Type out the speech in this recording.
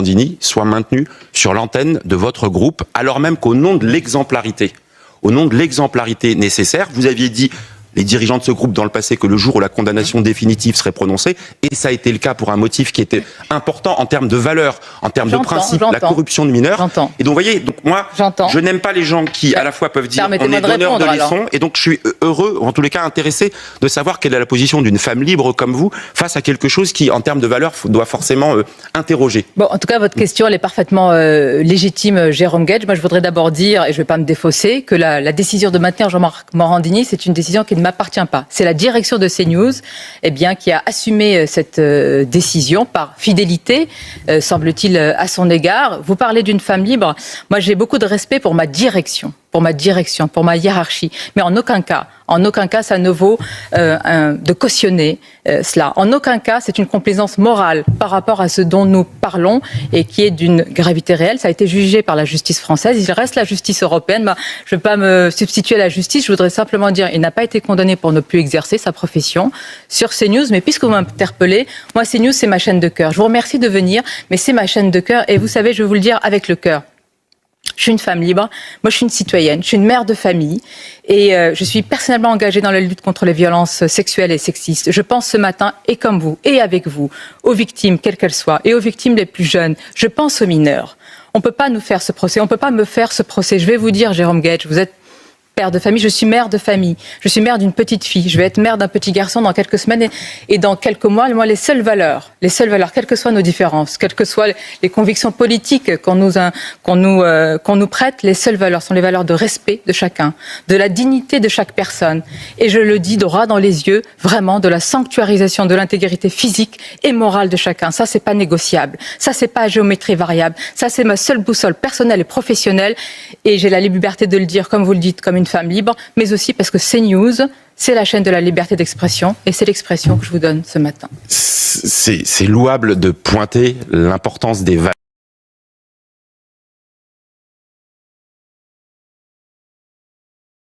Morandini soit maintenue sur l'antenne de votre groupe, alors même qu'au nom de l'exemplarité nécessaire, vous aviez dit, les dirigeants de ce groupe dans le passé, que le jour où la condamnation définitive serait prononcée, et ça a été le cas pour un motif qui était important en termes de valeurs, en termes de principes, la corruption de mineurs. Et donc, vous voyez, donc moi, je n'aime pas les gens qui, à la fois, peuvent dire on est donneur de leçons, et donc je suis heureux, ou en tous les cas intéressé, de savoir quelle est la position d'une femme libre comme vous face à quelque chose qui, en termes de valeurs, doit forcément interroger. Bon, en tout cas, votre question, elle est parfaitement légitime, Jérôme Guedj. Moi, je voudrais d'abord dire, et je ne vais pas me défausser, que la décision de maintenir Jean-Marc Morandini, c'est une décision qui ne m'appartient pas. C'est la direction de CNews qui a assumé cette décision par fidélité, semble-t-il, à son égard. Vous parlez d'une femme libre. Moi, j'ai beaucoup de respect pour ma direction, pour ma hiérarchie. Mais en aucun cas, ça ne vaut de cautionner cela. En aucun cas, c'est une complaisance morale par rapport à ce dont nous parlons et qui est d'une gravité réelle. Ça a été jugé par la justice française. Il reste la justice européenne. Je ne vais pas me substituer à la justice. Je voudrais simplement dire qu'il n'a pas été condamné pour ne plus exercer sa profession sur CNews. Mais puisque vous m'interpellez, moi, CNews, c'est ma chaîne de cœur. Je vous remercie de venir, mais c'est ma chaîne de cœur. Et vous savez, je vais vous le dire avec le cœur. Je suis une femme libre, moi je suis une citoyenne, je suis une mère de famille et je suis personnellement engagée dans la lutte contre les violences sexuelles et sexistes. Je pense ce matin, et comme vous, et avec vous, aux victimes, quelles qu'elles soient, et aux victimes les plus jeunes. Je pense aux mineurs. On ne peut pas nous faire ce procès, on ne peut pas me faire ce procès. Je vais vous dire, Jérôme Guedj, vous êtes père de famille, je suis mère de famille, je suis mère d'une petite fille, je vais être mère d'un petit garçon dans quelques semaines et dans quelques mois. Moi, les seules valeurs, quelles que soient nos différences, quelles que soient les convictions politiques qu'on nous prête, les seules valeurs sont les valeurs de respect de chacun, de la dignité de chaque personne. Et je le dis droit dans les yeux, vraiment, de la sanctuarisation de l'intégrité physique et morale de chacun. Ça, c'est pas négociable. Ça, c'est pas à géométrie variable. Ça, c'est ma seule boussole personnelle et professionnelle. Et j'ai la liberté de le dire, comme vous le dites, comme une femme libre, mais aussi parce que CNews, c'est la chaîne de la liberté d'expression et c'est l'expression que je vous donne ce matin. C'est louable de pointer l'importance des valeurs.